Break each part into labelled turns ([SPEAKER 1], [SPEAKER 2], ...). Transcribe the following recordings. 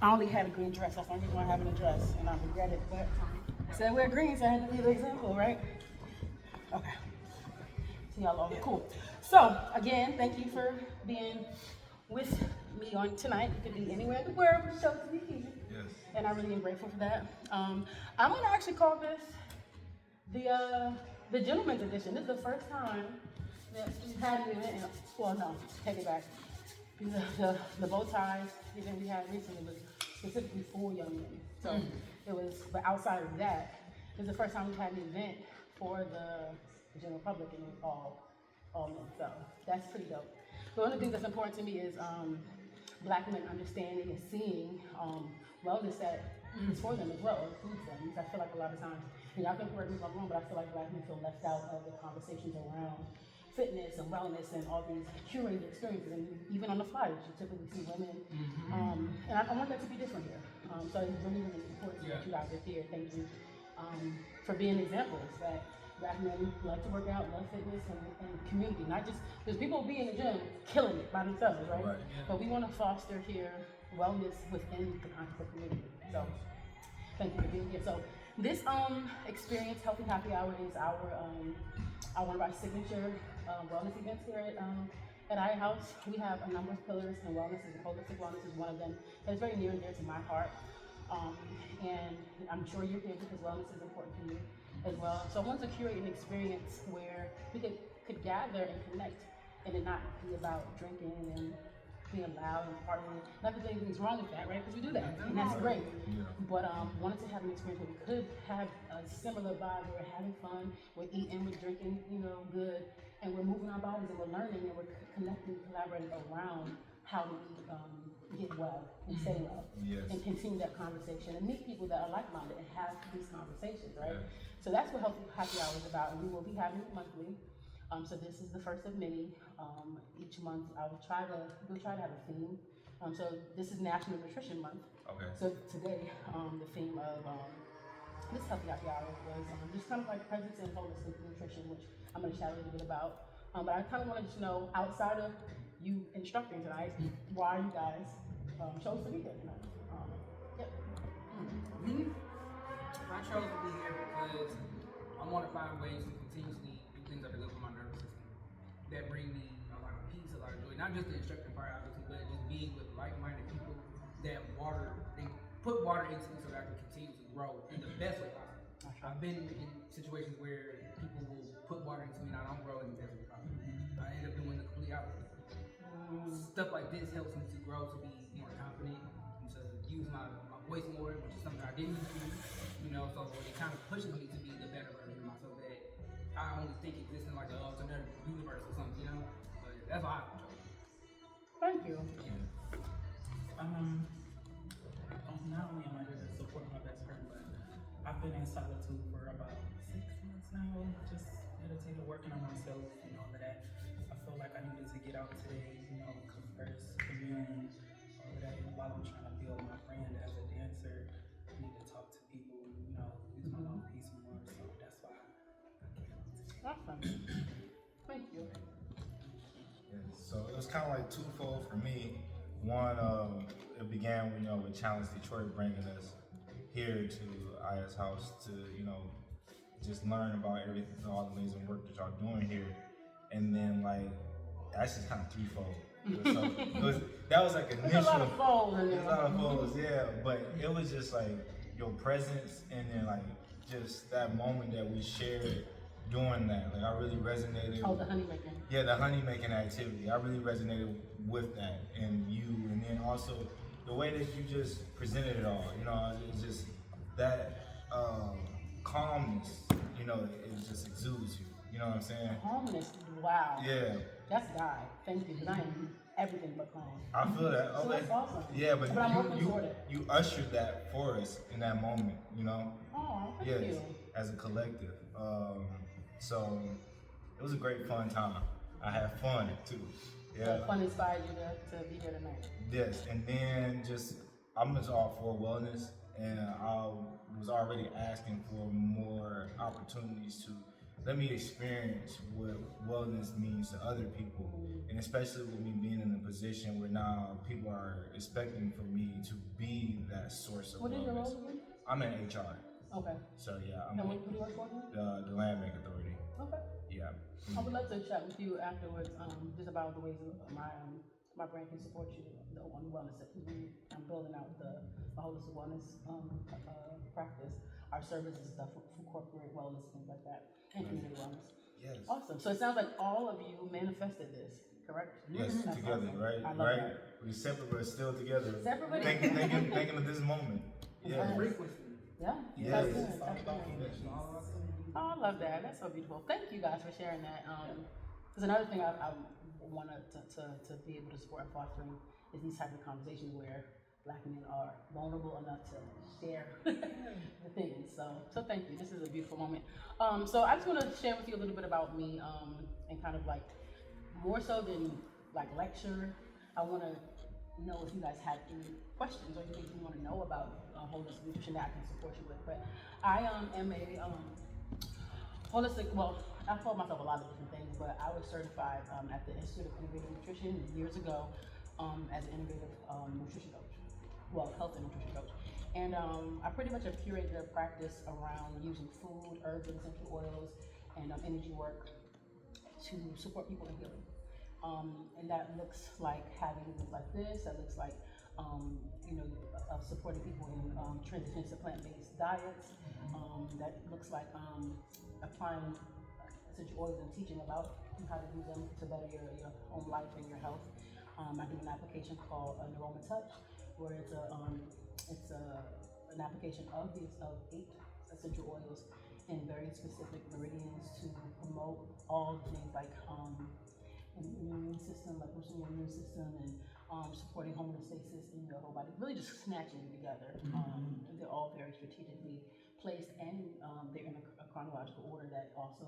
[SPEAKER 1] I only had a green dress. That's the only reason why I have a dress, and I regret it. But I said wear green, so I had to be the example, right? Okay. See y'all all cool. So again, thank you for being with me on tonight. You could be anywhere in the world, but show to be here.
[SPEAKER 2] Yes.
[SPEAKER 1] And I really am grateful for that. I'm gonna actually call this the gentleman's edition. This is the first time that we've had an event. Well, no, take it back. The bow ties event we had recently was specifically for young men. So it was, but outside of that, it was the first time we've had an event for the general public, and it was all men. So that's pretty dope. But one of the things that's important to me is Black men understanding and seeing wellness that is for them as well, includes them. Because I feel like a lot of times, and y'all can correct me if I'm wrong, but I feel like Black men feel left out of the conversations around fitness and wellness and all these curated experiences. And even on the flyers, you typically see women. And I want that to be different here. So it's really, really important that you guys are here. Thank you for being examples that Black men love to work out, love fitness, and community. Not just, because people be in the gym killing it by themselves, right? But we want to foster here wellness within the conscious community. So thank you for being here. So this experience, Healthy Happy Hour, is our one of our signature wellness events here at our house. We have a number of pillars, and wellness is holistic wellness is one of them. It's very near and dear to my heart. And I'm sure you're here because wellness is important to you as well. So I wanted to curate an experience where we could gather and connect, and it not be about drinking and being loud and partying. Not that anything's wrong with that, right? Because we do that, and that's great. But wanted to have an experience where we could have a similar vibe. Where we're having fun, we're eating, we're drinking, good, and we're moving our bodies, and we're learning, and we're connecting, collaborating around how we get well and stay well, and continue that conversation and meet people that are like-minded and have these conversations, right? So that's what Healthy Happy Hour is about, and we will be having it monthly. So this is the first of many. Each month we'll try to have a theme. So this is National Nutrition Month.
[SPEAKER 2] Okay.
[SPEAKER 1] So today, the theme of this Healthy Happy Hour was just kind of like presence and holistic nutrition, which I'm going to chat a little bit about. But I kind of wanted to know, outside of you instructing tonight, why you guys chose to be here tonight.
[SPEAKER 3] I chose to be here because I want to find ways to continuously do things that are good for my nervous system, that bring me a lot of peace, a lot of joy. Not just the instructing part, obviously, but just being with like-minded people that they put water into me so that I can continue to grow in the best way possible. I've been in situations where people will put water into me and I don't grow in the best way possible. I end up doing the complete opposite. Stuff like this helps me to grow, to be more confident, and to use my voice more, which is something I didn't used to do. So it kind of pushes me to be the better version of myself that I only think exists in like an alternate universe or something, But that's why I chose.
[SPEAKER 1] Thank you.
[SPEAKER 4] Not only am I here to support my best friend, but I've been in solitude for about 6 months now, just meditating, working on myself, and all of that. I feel like I needed to get out today, converse, commune, all of that. While I'm trying to build my brand as a dancer, I need to talk to people, use my mouthpiece more. So that's why I came out today.
[SPEAKER 1] Awesome. Thank you.
[SPEAKER 2] Yeah, so it was kind of like twofold for me. One, it began, with Challenge Detroit bringing us here to Aya's house to, just learn about everything, all the amazing work that y'all doing here. And then, actually kind of threefold. So that was like initial.
[SPEAKER 1] There's a lot of folds in there.
[SPEAKER 2] There's a lot of folds, yeah. But it was just like your presence, and then just that moment that we shared doing that. I really resonated.
[SPEAKER 1] Oh, the honey making.
[SPEAKER 2] Yeah, the honey making activity. I really resonated with that, and you, and then also the way that you just presented it all. It's just that calmness. It just exudes you. You know what I'm saying?
[SPEAKER 1] Calmness. Wow.
[SPEAKER 2] Yeah.
[SPEAKER 1] That's God. Thank you, because I am everything but calm.
[SPEAKER 2] I feel that.
[SPEAKER 1] So that's awesome.
[SPEAKER 2] Yeah, but
[SPEAKER 1] I'm working toward it.
[SPEAKER 2] you ushered that for us in that moment.
[SPEAKER 1] Oh, thank
[SPEAKER 2] Yes,
[SPEAKER 1] you.
[SPEAKER 2] as a collective. So it was a great fun time. I had fun too. Yeah.
[SPEAKER 1] So fun inspired you to be here tonight.
[SPEAKER 2] Yes, and then I'm just all for wellness, and I was already asking for more opportunities to let me experience what wellness means to other people, and especially with me being in a position where now people are expecting for me to be that source of
[SPEAKER 1] What is your
[SPEAKER 2] wellness.
[SPEAKER 1] role again?
[SPEAKER 2] I'm in HR,
[SPEAKER 1] Okay.
[SPEAKER 2] so yeah, I'm
[SPEAKER 1] And what do you work for again?
[SPEAKER 2] the Land Bank Authority.
[SPEAKER 1] Okay.
[SPEAKER 2] Yeah.
[SPEAKER 1] I would love to chat with you afterwards, just about the ways my brand can support you on wellness. I'm building out the holistic wellness practice, our services and stuff for corporate wellness, things like that, and community wellness.
[SPEAKER 2] Yes.
[SPEAKER 1] Awesome. So it sounds like all of you manifested this, correct?
[SPEAKER 2] Yes,
[SPEAKER 1] That's
[SPEAKER 2] together,
[SPEAKER 1] awesome.
[SPEAKER 2] right?
[SPEAKER 1] I love
[SPEAKER 2] Right?
[SPEAKER 1] that.
[SPEAKER 2] We're separate but still together.
[SPEAKER 1] Separate but-
[SPEAKER 2] Thinking of this moment.
[SPEAKER 1] Yes.
[SPEAKER 2] Yeah.
[SPEAKER 3] Frequency.
[SPEAKER 1] Yeah.
[SPEAKER 2] Yes.
[SPEAKER 1] That's
[SPEAKER 2] It's
[SPEAKER 1] good. That's good.
[SPEAKER 3] It's all about the-
[SPEAKER 1] Oh, I love that. That's so beautiful. Thank you guys for sharing that. Because another thing I wanted to be able to support and fostering is these type of conversations where Black men are vulnerable enough to share the things. So thank you. This is a beautiful moment. So I just want to share with you a little bit about me, and kind of like more so than like lecture. I want to know if you guys have any questions or anything you want to know about holistic nutrition that I can support you with. But I am a holistic, well, I call myself a lot of different things, but I was certified at the Institute of Integrative Nutrition years ago as an integrative nutrition coach, well, health and nutrition coach. And I pretty much have curated a practice around using food, herbs, and essential oils, and energy work to support people in healing. And that looks like having things like this, that looks like supporting people in transitions to plant-based diets. That looks like applying essential oils and teaching about how to use them to better your home life and your health. I do an application called an Aroma Touch, where it's an application of 8 essential oils in very specific meridians to promote all the things like immune system, like boosting your immune system and supporting homeostasis in your whole body, really just snatching you together. They're all very strategically placed, and they're in a chronological order that also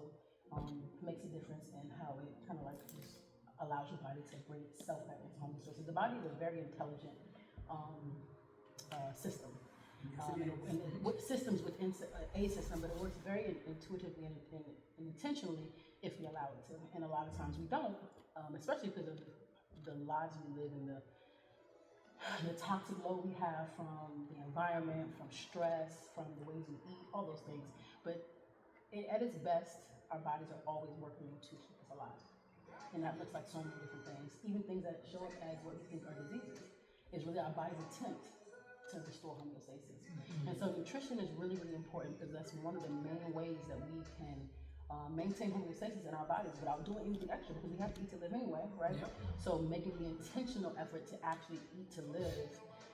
[SPEAKER 1] makes a difference in how it kind of like just allows your body to bring itself back into homeostasis. The body is a very intelligent system. And with systems within a system, but it works very intuitively and intentionally if we allow it to. And a lot of times we don't, especially because of the lives we live in, the toxic load we have from the environment, from stress, from the ways we eat, all those things. But at its best, our bodies are always working to keep us alive. And that looks like so many different things. Even things that show up as what we think are diseases is really our body's attempt to restore homeostasis. And so nutrition is really, really important because that's one of the main ways that we can maintain homeostasis in our bodies without doing anything extra, because we have to eat to live anyway, right? Yep. So making the intentional effort to actually eat to live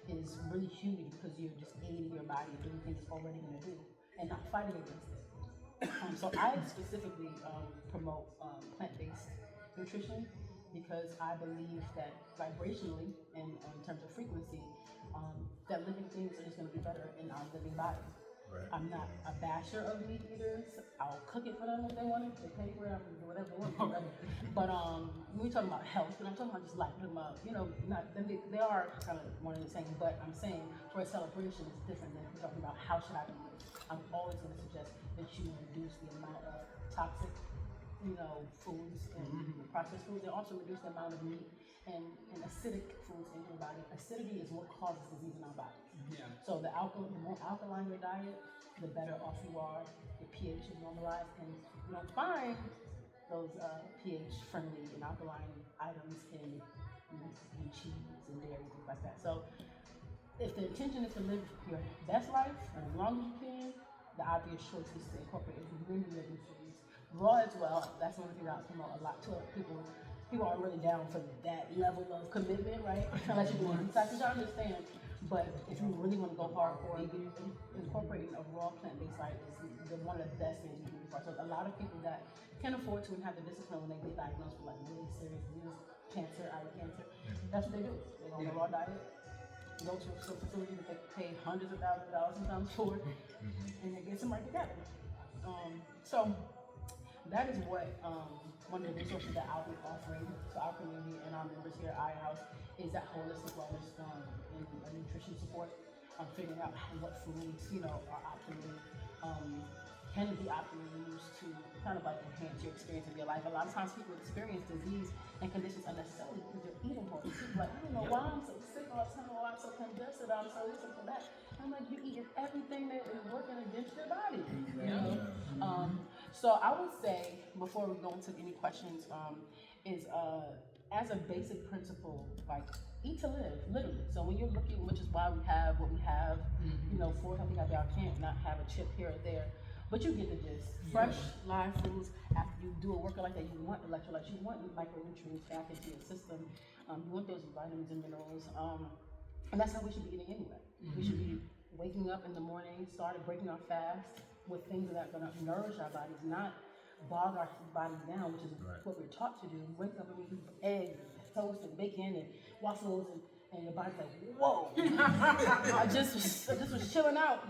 [SPEAKER 1] is really huge, because you're just aiding your body in doing things it's already going to do and not fighting against it. So I specifically promote plant-based nutrition because I believe that vibrationally and in terms of frequency, that living things are just going to be better in our living body.
[SPEAKER 2] Right.
[SPEAKER 1] I'm not a basher of meat eaters. I'll cook it for them if they want it. They pay for it. I can do whatever they want. But when we're talking about health, and I'm talking about just life, I'm talking about, not they are kind of one and the same. But I'm saying for a celebration, it's different than we're talking about how should I eat. I'm always going to suggest that you reduce the amount of toxic, foods and processed foods, and also reduce the amount of meat and acidic foods in your body. Acidity is what causes disease in our bodies.
[SPEAKER 3] Yeah.
[SPEAKER 1] So the more alkaline your diet, the better off you are. Your pH is normalized, and you don't find those pH-friendly and alkaline items in cheese and dairy, things like that. So if the intention is to live your best life and as long as you can, the obvious choice is to incorporate as many living foods. Raw as well. That's one thing I promote a lot to people. People aren't really down for that level of commitment, right? Unless you're doing detox, which I understand. But if you really want to go hardcore, incorporating a raw plant-based diet is one of the best things you can do for ourselves. A lot of people that can afford to and have the discipline when they get diagnosed with like really serious disease, cancer, eye cancer, that's what they do. They go on a raw diet, go to a facility that they pay hundreds of thousands of dollars sometimes for, and they get some right together. So that is what one of the resources that I'll be offering to our community and our members here at iHouse is that holistic wellness and nutrition support. Figuring out what foods, are optimally can be optimally used to kind of like enhance your experience of your life. A lot of times people experience disease and conditions unnecessarily because they're eating poorly. People are like, I don't know why I'm so sick all the time, or I'm so congested, I'm so this and so that. I'm like, you're eating everything that is working against your body. You know? So I would say, before we go into any questions, is as a basic principle, like eat to live, literally. So when you're looking, which is why we have what we have, you know, for healthy happy hour, can't not have a chip here or there. But you get the gist. Fresh, live foods. After you do a workout like that, you want electrolytes, you want micronutrients back into your system. You want those vitamins and minerals. And that's how we should be eating anyway. We should be waking up in the morning, started breaking our fast with things that are going to nourish our bodies, not bog our bodies down, which is what we're taught to do. We wake up and we eat eggs, toast, and bacon, and waffles, and your body's like, whoa! I just was chilling out,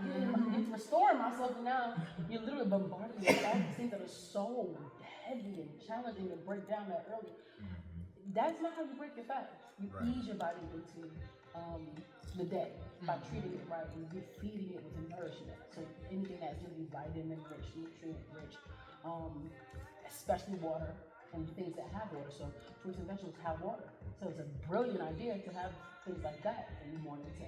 [SPEAKER 1] restoring myself, and now you're literally bombarded with all these things that are so heavy and challenging to break down that early. That's not how you break your fast. You ease your body into the day by treating it right and you're feeding it with nourishment. So anything that's going to be vitamin rich, nutrient rich, especially water and things that have water. So fruits and vegetables have water. So it's a brilliant idea to have things like that in the morning to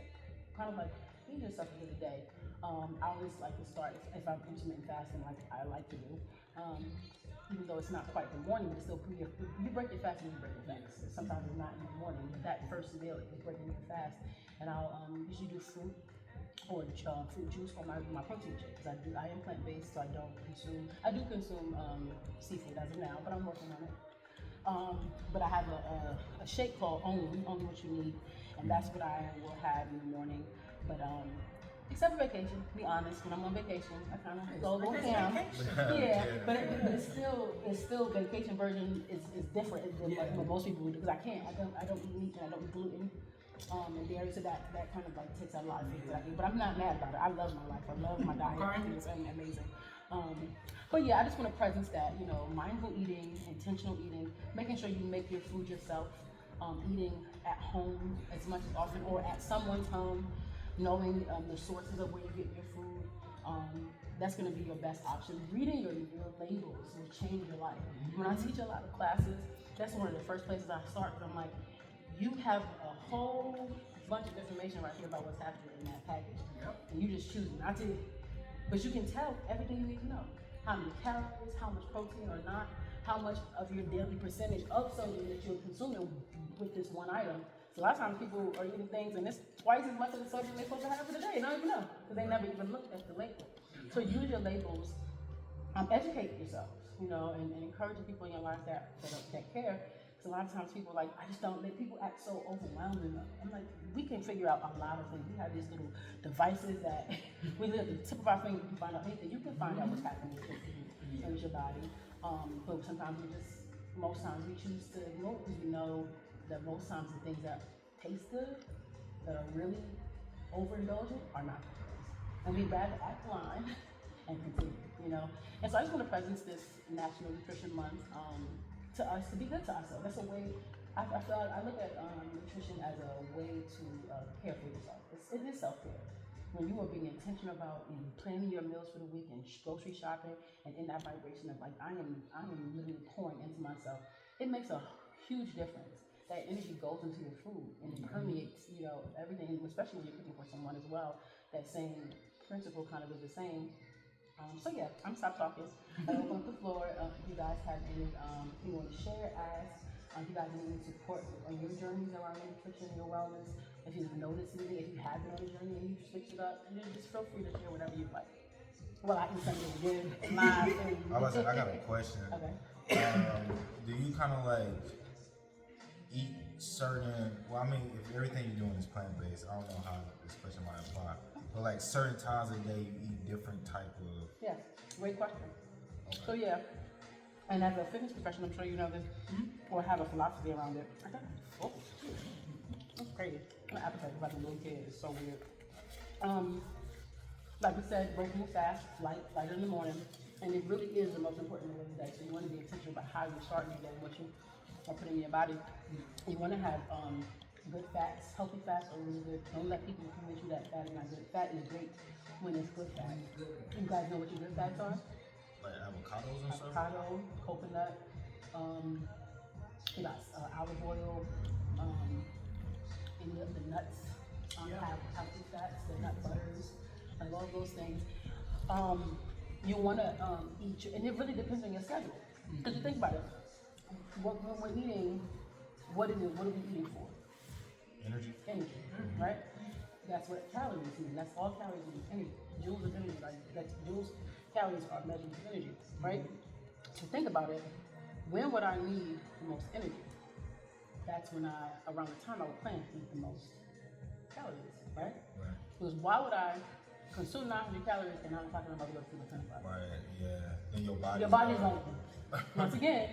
[SPEAKER 1] kind of like feed yourself for the day. I always like to start if I'm intermittent fasting, like I like to do. Even though it's not quite the morning, but it's still you break your fast and you break your fast. Sometimes it's not in the morning, but that first meal is breaking your fast. And I'll usually do fruit or fruit juice for my protein shake because I am plant based, so I do consume seafood as of now, but I'm working on it. But I have a shake called Only What You Need, and that's what I will have in the morning. But except for vacation, to be honest, when I'm on vacation, I kind of go a little ham. But it's still vacation version is different than what most people do because I don't eat meat and I don't eat gluten. And dairy, so that kind of like takes a lot of things that I do. But I'm not mad about it. I love my life. I love my diet. I think it's amazing. But yeah, I just want to presence that, you know, mindful eating, intentional eating, making sure you make your food yourself, eating at home as much as often or at someone's home, knowing the sources of where you get your food. That's going to be your best option. Reading your labels will change your life. When I teach a lot of classes, that's one of the first places I start. I'm like, you have a whole bunch of information right here about what's happening in that package. And you just choose not to. But you can tell everything you need to know. How many calories, how much protein or not, how much of your daily percentage of sodium that you're consuming with this one item. So a lot of times people are eating things and it's twice as much of the sodium they're supposed to have for the day. They don't even know because they never even looked at the label. So use your labels, educate yourselves, you know, and encouraging people in your life that care. Because a lot of times people are like, I just don't let people act so overwhelmed. And I'm like, we can figure out a lot of things. We have these little devices that we live at the tip of our finger. We can find out anything. You can find out what's happening with your body. But sometimes most times we choose to ignore because we know that most times the things that taste good, that are really overindulgent, are not good things. And we'd rather act blind and continue, you know. And so I just want to presence this National Nutrition Month to us to be good to ourselves. That's a way. I look at nutrition as a way to care for yourself. It is self-care. When you are being intentional about planning your meals for the week and grocery shopping, and in that vibration of like I am literally pouring into myself, it makes a huge difference. That energy goes into your food and it permeates, you know, everything, especially when you're cooking for someone as well. That same principle kind of is the same. So yeah, I'm stop talking. I open up the floor. If you guys have any you want to share, ask. If you guys need any support on your journeys around your nutrition and your wellness, if you've noticed anything, if you have been on a journey and you've switched it up, just feel free to share whatever you'd like. Well, I can send it again live.
[SPEAKER 2] I got a question.
[SPEAKER 1] Okay.
[SPEAKER 2] Do you kind of like eat certain? Well, I mean, if everything you're doing is plant-based, I don't know how this question might apply. But like certain times of the day, you eat different type of.
[SPEAKER 1] Yeah, great question.
[SPEAKER 2] Okay.
[SPEAKER 1] So yeah, and as a fitness professional, I'm sure you know this, or have a philosophy around it. That's crazy. My appetite about the little kid is so weird. Like we said, breaking your fast, lighter in the morning, and it really is the most important thing of the day. So you want to be intentional about how you're starting your day, what you are putting in your body. You want to have Good fats, healthy fats are really good. Don't let people convince you that fat is not good. Fat is great when it's good fat. You guys know what your good fats are?
[SPEAKER 2] Like avocados and stuff.
[SPEAKER 1] Avocado, coconut, you got olive oil, any of the nuts have healthy fats, the nut butters, like all those things. You want to eat, and it really depends on your schedule. Because you think about it, when we're eating, what are we eating for?
[SPEAKER 2] Energy.
[SPEAKER 1] Energy, right? That's what calories mean. That's all calories mean. Energy. Joules of energy. Like joules, calories are measured of energy, right? So think about it. When would I need the most energy? That's when around the time I would plan to eat the most calories, right?
[SPEAKER 2] Right.
[SPEAKER 1] Because why would I consume 900 calories and I'm talking about what people think about?
[SPEAKER 2] Right. Yeah. Then your
[SPEAKER 1] Body's like, once again,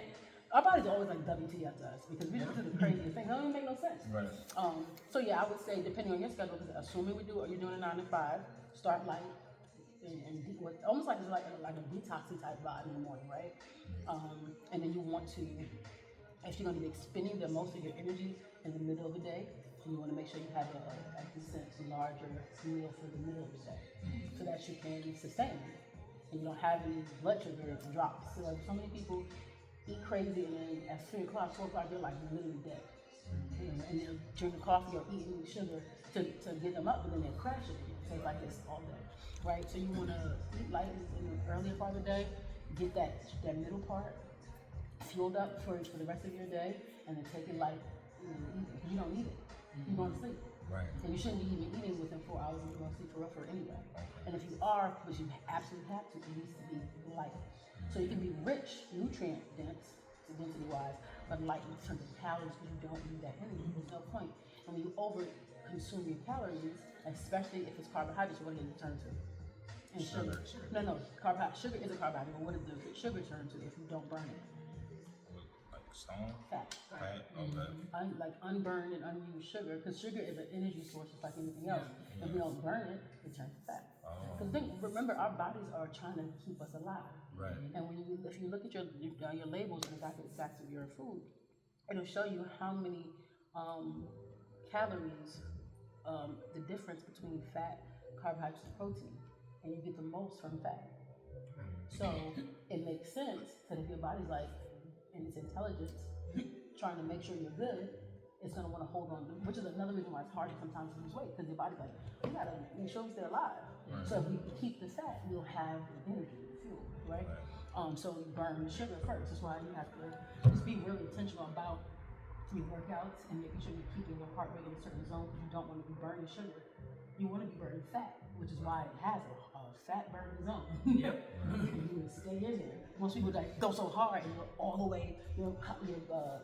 [SPEAKER 1] our bodies are always like WTF to us because we just do the craziest things. They don't even make no sense.
[SPEAKER 2] Right.
[SPEAKER 1] So yeah, I would say depending on your schedule, because assuming you're doing a 9 to 5, start light and almost like it's like a detoxy type vibe in the morning, right? And then you want to, if you're going to be expending the most of your energy in the middle of the day, then you want to make sure you have a decent, larger meal for the middle of the day, so that you can sustain it and you don't have any blood sugar drops. So like so many people eat crazy and then at 3 o'clock, 4 o'clock, they're like literally dead. You know, and they're drinking coffee or eating sugar to get them up, but then they're crashing again. So it's like this all day, right? So you want to eat light in the earlier part of the day, get that middle part fueled up for the rest of your day, and then take it light in the evening. You don't need it. You're going to sleep.
[SPEAKER 2] Right.
[SPEAKER 1] And you shouldn't be even eating within 4 hours of going to sleep for anyway. And if you are, which you absolutely have to, it needs to be light. So you can be rich, nutrient dense, density-wise, but light in terms of calories because you don't need that energy. There's no point. And when you over consume your calories, especially if it's carbohydrates, what does it turn to? And sugar. No, carbohydrate. Sugar is a carbohydrate, but what does the sugar turn to if you don't burn it?
[SPEAKER 2] Like stone.
[SPEAKER 1] Fat.
[SPEAKER 2] Fat. Okay.
[SPEAKER 1] Like unburned and unused sugar, because sugar is an energy source just like anything else. If we don't burn it, it turns to fat. Because remember, our bodies are trying to keep us alive.
[SPEAKER 2] Right.
[SPEAKER 1] And if you look at your labels on the back of your food, it'll show you how many calories, the difference between fat, carbohydrates, and protein, and you get the most from fat. So it makes sense that if your body's like in its intelligence, trying to make sure you're good, it's gonna want to hold on, which is another reason why it's hard sometimes to lose weight, because your body's like, we gotta make sure we stay alive. Right. So if we keep the fat, we'll have energy, fuel, right? So you burn the sugar first. That's why you have to just be really intentional about your workouts and making sure you're keeping your heart rate in a certain zone, because you don't want to be burning sugar. You want to be burning fat, which is why it has a fat burning zone.
[SPEAKER 3] Yep.
[SPEAKER 1] You would stay in there. Most people like go so hard and you're all the way, your heart rate is up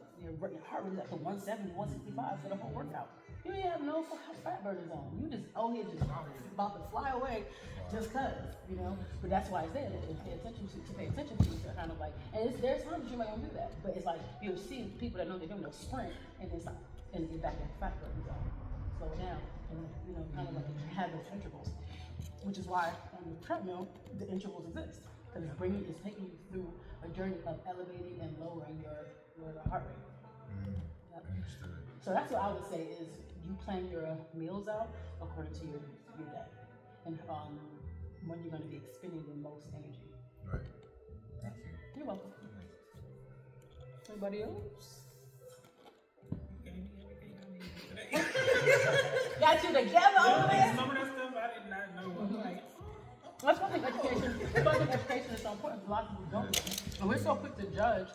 [SPEAKER 1] to 170, 165 for the whole workout. You ain't have no fat burning zone. You just here just about to fly away just cause, you know. But that's why it's there. To pay attention to kind of like, and there's times you might want to do that, but it's like you'll see people that know they're doing they'll sprint and then stop and get back in fat burning zone. Slow down and kind of like have those intervals, which is why on the treadmill the intervals exist, because it's taking you through a journey of elevating and lowering your heart rate. Yep.
[SPEAKER 2] Understood.
[SPEAKER 1] So that's what I would say is you plan your meals out according to your day and when you're going to be expending the most energy.
[SPEAKER 2] Right. Thank you.
[SPEAKER 1] You're welcome. Anybody else? Got you together over there.
[SPEAKER 4] Some of that stuff I did not know. Like,
[SPEAKER 1] That's why I think education is so important. A lot of people don't know. And we're so quick to judge,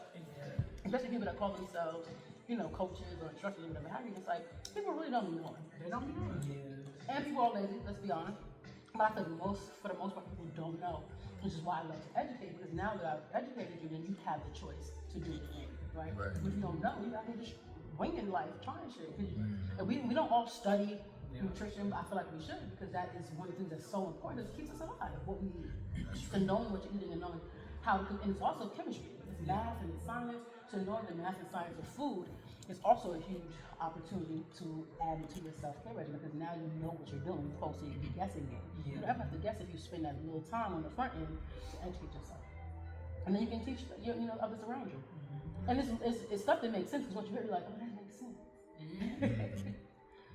[SPEAKER 1] especially people that call themselves, coaches or instructors or whatever have you. It's like, people really don't be knowing. They don't be knowing. Yeah. And people are lazy, let's be honest. But I think for the most part, people don't know. Which is why I love to educate, because now that I've educated you, then you have the choice to do the thing, right? If you don't know, you have to just wing in life, trying shit. And we don't all study nutrition, but I feel like we should, because that is one of the things that's so important. It keeps us alive, what we eat. To knowing what you're eating and knowing how to cook. And it's also chemistry. It's math and it's science. So knowing the math and science of food is also a huge opportunity to add into your self-care regimen, because now you know what you're doing, opposed to you be guessing it. You don't ever have to guess if you spend that little time on the front end to educate yourself. And then you can teach others around you. And it's stuff that makes sense, because once you hear it, you're like, oh, that makes sense.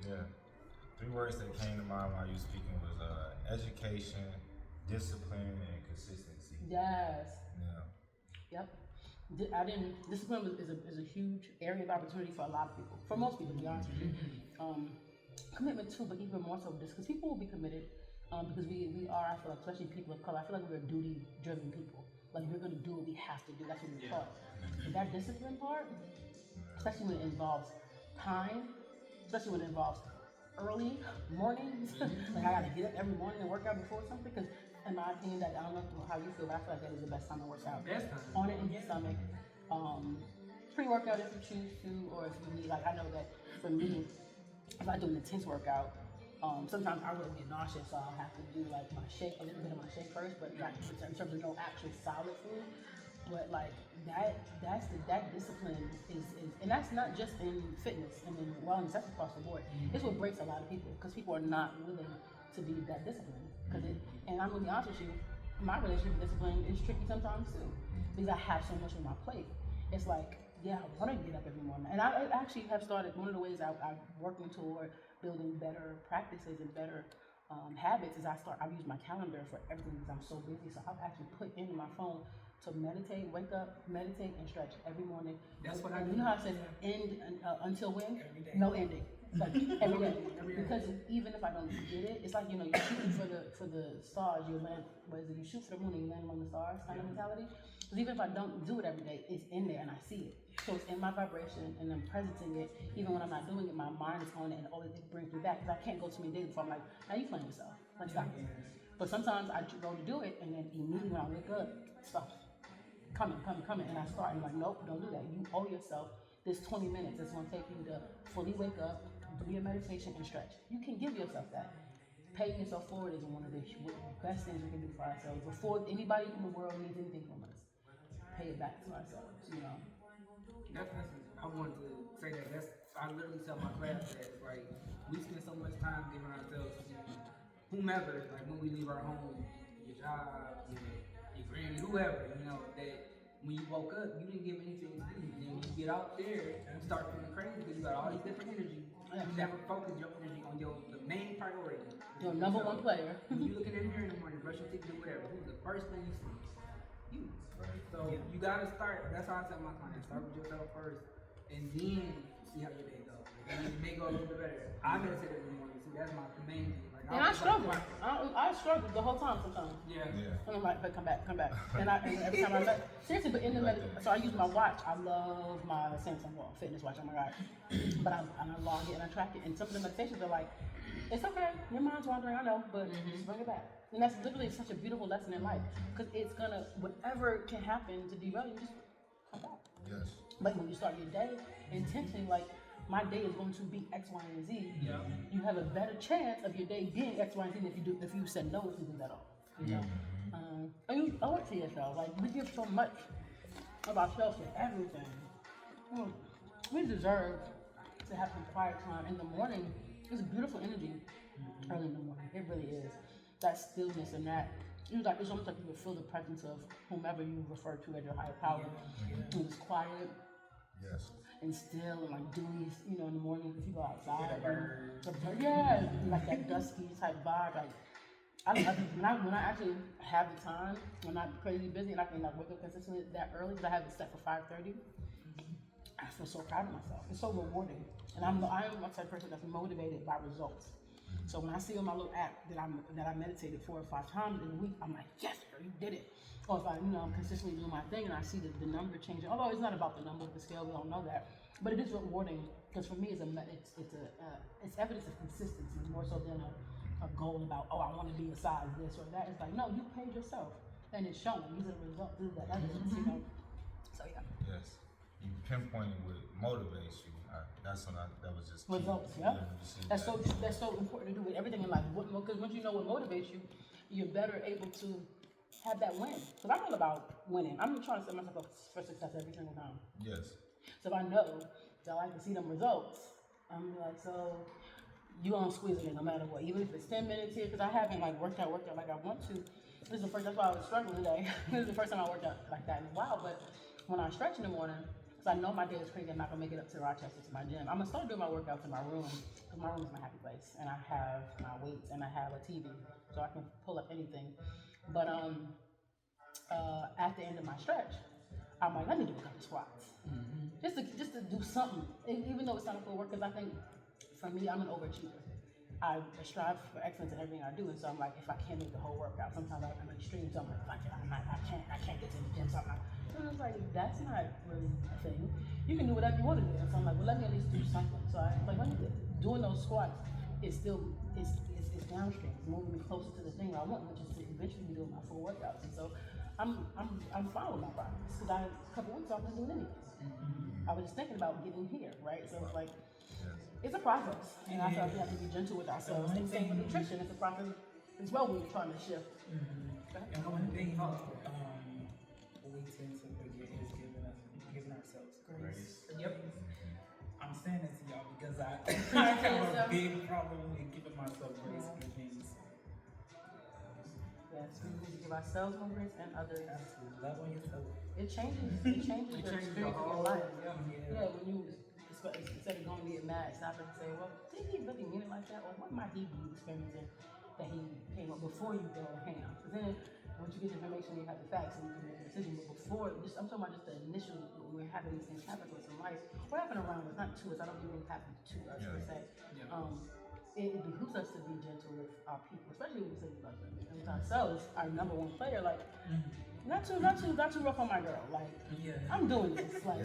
[SPEAKER 2] Yeah. 3 words that came to mind while you were speaking was education, discipline, and consistency.
[SPEAKER 1] Yes.
[SPEAKER 2] Yeah.
[SPEAKER 1] Yep. Discipline is a huge area of opportunity for a lot of people. For most people, to be honest with you. Commitment too, but even more so this, because people will be committed, because we are, I feel like, especially people of color, I feel like we're duty-driven people. Like, if we're going to do what we have to do, that's what we're taught. But that discipline part, especially when it involves time, especially when it involves early mornings, like I gotta get up every morning and work out before something, because in my opinion, that, I don't know how you feel, but I feel like that is the best time to work out.
[SPEAKER 3] Best time.
[SPEAKER 1] On an empty stomach. Pre-workout if you choose to, or if you need, like, I know that for me, if I do an intense workout, sometimes I will get nauseous, so I'll have to do like my shake, a little bit of my shake first, but like in terms of no actual solid food. But like that discipline is, and that's not just in fitness and in wellness, that's across the board. It's what breaks a lot of people, because people are not willing to be that disciplined. And I'm gonna be honest with you, my relationship with discipline is tricky sometimes too, because I have so much on my plate. It's like, yeah, I want to get up every morning. And I actually have started, one of the ways I'm working toward building better practices and better habits is I've used my calendar for everything because I'm so busy. So I've actually put in my phone to meditate, wake up, meditate, and stretch every morning.
[SPEAKER 3] That's what I do.
[SPEAKER 1] You know how it says end until when?
[SPEAKER 4] Every day.
[SPEAKER 1] No ending. It's like every day. Because even if I don't get it, it's like, you know, you're shooting for the stars, you land, what is it? You shoot for the moon and you land among the stars kind of mentality. Because even if I don't do it every day, it's in there and I see it. So it's in my vibration and I'm presencing it. Even when I'm not doing it, my mind is on it and always it brings me back. Because I can't go too many days before I'm like, now you playing yourself. Like, stop. But sometimes I go to do it and then immediately when I wake up, stuff coming. And I start and I'm like, nope, don't do that. You owe yourself this 20 minutes. It's going to take you to fully wake up, do your meditation and stretch. You can give yourself that. Paying yourself forward is one of the best things we can do for ourselves. Before anybody in the world needs anything from us, pay it back to ourselves, you know.
[SPEAKER 3] I wanted to say that. I literally tell my class that, like, we spend so much time giving ourselves to whomever, like when we leave our home, your job, your granny, whoever, you know, that when you woke up, you didn't give anything to do. And then when you get out there, you start feeling crazy because you got all these different energy. You never focus your energy on the main priority.
[SPEAKER 1] Your number one player.
[SPEAKER 3] When you look in the mirror in the morning, brush your teeth, do whatever, who's the first thing you see? You.
[SPEAKER 2] Right.
[SPEAKER 3] So you gotta start. That's how I tell my clients: start with yourself first, and then see how your day goes. And it may go a little bit better. I meditate every morning. See, that's my main thing. Like,
[SPEAKER 1] And I struggle. I struggle the whole time sometimes.
[SPEAKER 3] Yeah.
[SPEAKER 1] And I'm like, but come back. And every time I seriously, but in the so I use my watch. I love my Samsung fitness watch. Oh my god! But I log it and I track it. And some of the meditations are like, it's okay. Your mind's wandering, I know, but just bring it back. And that's literally such a beautiful lesson in life, because it's gonna, whatever can happen to derail you, just come back.
[SPEAKER 2] Yes.
[SPEAKER 1] But when you start your day intentionally, like, my day is going to be X, Y, and Z.
[SPEAKER 3] Yeah.
[SPEAKER 1] You have a better chance of your day being X, Y, and Z than if you said no to things at all. You know, and you owe it to yourself. Like, we give so much of ourselves to everything. We deserve to have some quiet time in the morning. It's beautiful energy early in the morning. It really is. That stillness and that, it's almost like you would feel the presence of whomever you refer to as your higher power. It's quiet.
[SPEAKER 2] Yes.
[SPEAKER 1] And still and like dewy, you know, in the morning if you go outside. Yeah, like that dusky type vibe. Like I love it. When I actually have the time, when I'm crazy busy and I can like wake up consistently that early, because I have it set for 5:30. I feel so proud of myself. It's so rewarding, and I'm a type of person that's motivated by results. So when I see on my little app that I meditated 4 or 5 times in a week, I'm like, yes, girl, you did it. Or if I'm consistently doing my thing and I see the number changing, although it's not about the number of the scale, we all know that, but it is rewarding, because for me it's evidence of consistency more so than a goal about, oh, I want to be a size this or that. It's like, no, you paid yourself and it's showing. These are the results. These are the evidence, you know. So yeah.
[SPEAKER 2] Yes. You pinpointing what motivates you. That was just key.
[SPEAKER 1] Results, yeah. That's
[SPEAKER 2] that.
[SPEAKER 1] so important to do with everything in life. Because once you know what motivates you, you're better able to have that win. Because I'm all about winning. I'm trying to set myself up for success every single time.
[SPEAKER 2] Yes.
[SPEAKER 1] So if I know that I like to see them results, I'm like, so you gonna squeeze it in no matter what, even if it's 10 minutes here. Because I haven't like worked out like I want to. This is the first. That's why I was struggling today. This is the first time I worked out like that in a while. But when I stretch in the morning, So I know my day is crazy. I'm not gonna make it up to Rochester to my gym. I'm gonna start doing my workouts in my room because my room is my happy place, and I have my weights and I have a TV, so I can pull up anything. But at the end of my stretch, I'm like, let me do a couple squats, just to do something, even though it's not a full work. Because I think for me, I'm an overachiever. I strive for excellence in everything I do, and so I'm like, if I can't make the whole workout, sometimes I'm extreme. So I'm like, fuck it, I can't get to the gym. So and I was like, that's not really a thing. You can do whatever you want to do. And so I'm like, well, let me at least do something. So I like, let me doing those squats is still it's downstream. It's moving me closer to the thing I want, which is to eventually be doing my full workouts. And so I'm fine with my progress because a couple weeks I wasn't doing anything. I was just thinking about getting here, right? So it's like. It's a process, and I feel like we have to be gentle with ourselves. And same with nutrition, it's a process as well when you're trying to shift.
[SPEAKER 4] And one thing we tend to forget is giving ourselves grace.
[SPEAKER 3] Yep.
[SPEAKER 4] I'm saying this to y'all because I have a big problem with giving myself grace for things.
[SPEAKER 1] Yes, we need to give ourselves more grace and others.
[SPEAKER 4] Absolutely. Love on yourself.
[SPEAKER 1] It changes your experience in your life.
[SPEAKER 4] Yeah.
[SPEAKER 1] When you instead of going to get mad, stop and say, well, did he really mean it like that? Or what might he be experiencing that he came up before you go ham? Because then once you get the information, you have the facts and you can make a decision. But before, I'm talking about just the initial, when we're having these things happen to us in life, what happened around us, not to us, I don't think it happened to us per se. It behooves us to be gentle with our people, especially when we say we love them. And with ourselves, our number one player, like, not too rough on my girl. Like, I'm doing this. Like,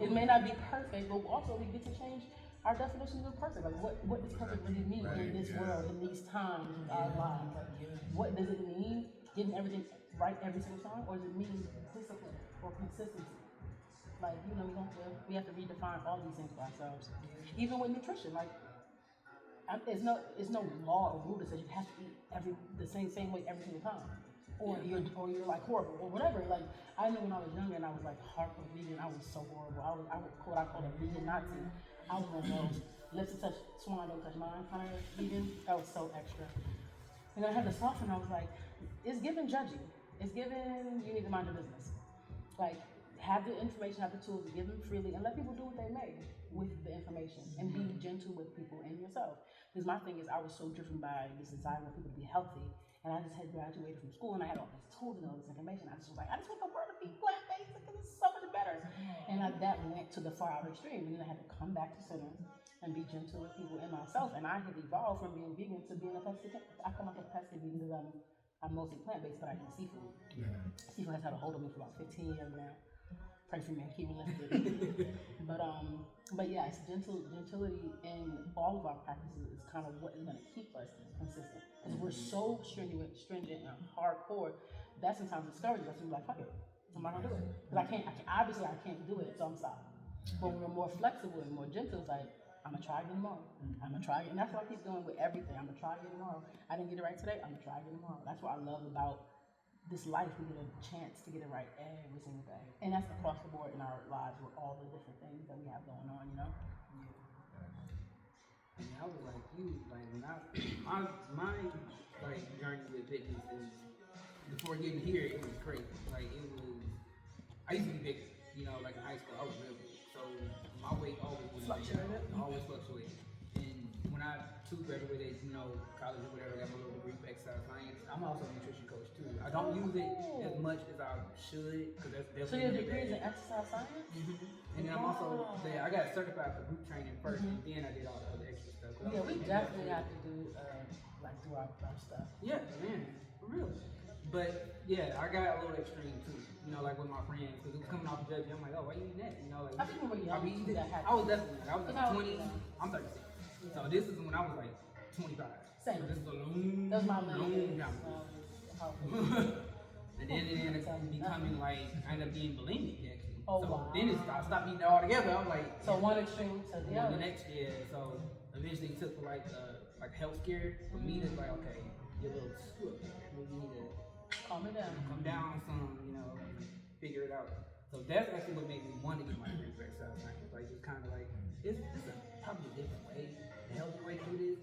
[SPEAKER 1] it may not be perfect, but also we get to change our definitions of perfect. Like, what does perfect really mean in this world, in these times of our lives? Like, what does it mean? Getting everything right every single time, or does it mean discipline or consistency? Like, we have to redefine all these things for ourselves. Even with nutrition, like, there's no law or rule that says you have to eat the same way every single time. Or you're like horrible or whatever. Like, I know when I was younger and I was like hardcore vegan, I was so horrible. I was what I call a vegan Nazi. I was one of those lips to touch swan, don't touch mine kind of vegan. That was so extra. And I had to soften. I was like, it's given judgy. It's given you need to mind your business. Like, have the information, have the tools, give them freely, and let people do what they may with the information, and be gentle with people and yourself. Because my thing is, I was so driven by this desire for people to be healthy. And I just had graduated from school and I had all these tools and all this information. I just was like, I just want the world to be plant-based because it's so much better. And that went to the far out extreme. And then I had to come back to center and be gentle with people and myself. And I have evolved from being vegan to being a pescatarian. I come up with pescatarian vegan because I'm mostly plant-based, but I eat seafood. Seafood has had a hold on me for about 15 years now. Pray for me and keep me lifted. But yeah, it's gentility in all of our practices is kind of what is going to keep us consistent. Because we're so stringent and hardcore, that sometimes discourages us. And we're like, fuck it, I'm not gonna do it. Because I can't do it, so I'm stopped. But when we're more flexible and more gentle, it's like, I'm gonna try again tomorrow. I'm gonna try again. And that's what I keep doing with everything. I'm gonna try again tomorrow. I didn't get it right today, I'm gonna try again tomorrow. That's what I love about this life. We get a chance to get it right every single day. And that's across the board in our lives with all the different things that we have going on,
[SPEAKER 3] I mean, I was like you, like when my like journey with fitness is before getting here, it was crazy. Like it was, I used to be bigger, like in high school, I was real big. So my weight always fluctuated. And when I graduated, college or whatever, got my little degree for exercise science. I'm also a nutrition coach too. I don't use it as much as I should because that's definitely.
[SPEAKER 1] So your degree is in exercise science?
[SPEAKER 3] And then I'm also I got certified for group training first, and then I did all the other extra stuff.
[SPEAKER 1] Yeah, we definitely have to do our stuff.
[SPEAKER 3] Yeah, man, for real. But yeah, I got a little extreme too. Like with my friends, because it was coming off judging. I'm like, oh, why you eating that? Like
[SPEAKER 1] I think when we're young,
[SPEAKER 3] I was definitely. I was like 20. I'm 36. Yeah. So this is when I was like 25.
[SPEAKER 1] Same.
[SPEAKER 3] So this is a long,
[SPEAKER 1] that's my
[SPEAKER 3] long time. And then it ended up becoming like, I ended up being bulimic actually.
[SPEAKER 1] Oh,
[SPEAKER 3] so
[SPEAKER 1] wow.
[SPEAKER 3] then I stopped eating it all together. I'm like,
[SPEAKER 1] so one extreme to the other.
[SPEAKER 3] The next year, so eventually it took for like health care for me to like, okay, you're a little too up there. Maybe you need to
[SPEAKER 1] calm it down.
[SPEAKER 3] Come down some, figure it out. So that's actually what made me want to get my degree for exercise science. Like just kind of like, it's probably a different way, a healthy way to do this.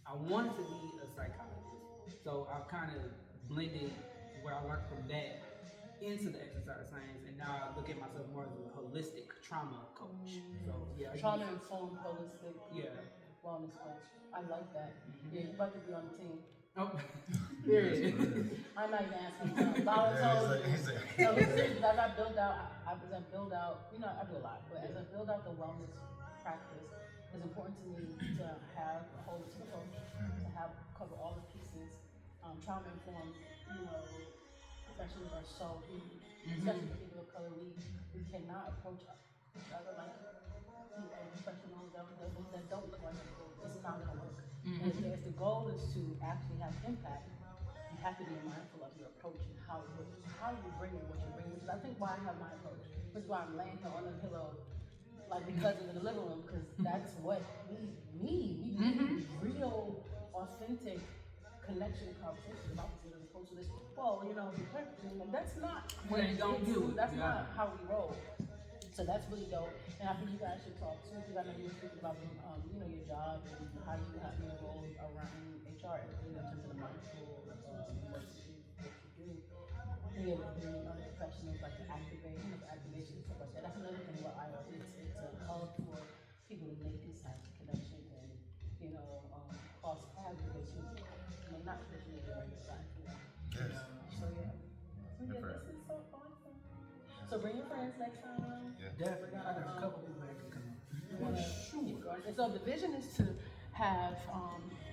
[SPEAKER 3] I wanted to be a psychologist. So I've kind of blended what I learned from that into the exercise science, and now I look at myself more as a holistic trauma coach. So yeah,
[SPEAKER 1] Trauma informed holistic
[SPEAKER 3] yeah.
[SPEAKER 1] wellness coach. I like that. Yeah, you're about to be on the team.
[SPEAKER 3] Oh, period.
[SPEAKER 1] I'm not even asking volunteers. No, but seriously, as I build out, you know, I do a lot, but as I build out the wellness practice, it's important to me to have a holistic approach, to have cover all the pieces. Trauma informed, you know, professionals are so huge, especially for people of color. We cannot approach each other like professionals that don't look like people. It's not gonna work. And if the goal is to actually have impact, you have to be mindful of your approach and how you bring in what you bring, which is I think why I have my approach, which is why I'm laying here on the pillow like because in the living room, because that's what we need. We need real, authentic connection conversation about this as opposed to this, well, you know, that's not what
[SPEAKER 3] Yeah, you don't do it.
[SPEAKER 1] that's
[SPEAKER 3] Yeah.
[SPEAKER 1] not how we roll. So that's really dope, and I think you guys should talk too, because I know you were speaking about, you know, your job and how you have your role around HR, and in terms of the mindful work that you do. Being able to bring in other professionals, like to activate, you know, the activation and stuff like that. That's another thing about IO. It's a hub for people to make these types of connections and, you know, cross paths with those who may not traditionally be on your side.
[SPEAKER 2] Yes.
[SPEAKER 1] So yeah. So yeah, this is so awesome. So bring your friends next time.
[SPEAKER 3] Definitely. I got a couple people that can come in.
[SPEAKER 1] And so the vision is to have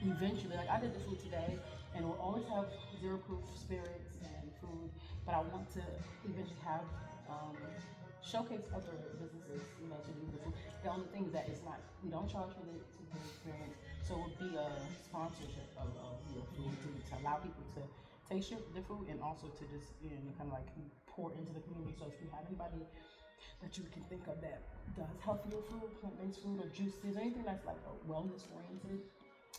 [SPEAKER 1] eventually, like I did the food today, and we'll always have zero proof spirits and food, but I want to eventually have showcase other businesses, you know, to do the food. The only thing is that it's not, we don't charge for the experience, so it would be a sponsorship of your food to allow people to taste the food and also to just, you know, kind of like pour into the community. So if you have anybody that you can think of that does healthier food, plant-based food, or juices, or anything that's like wellness oriented,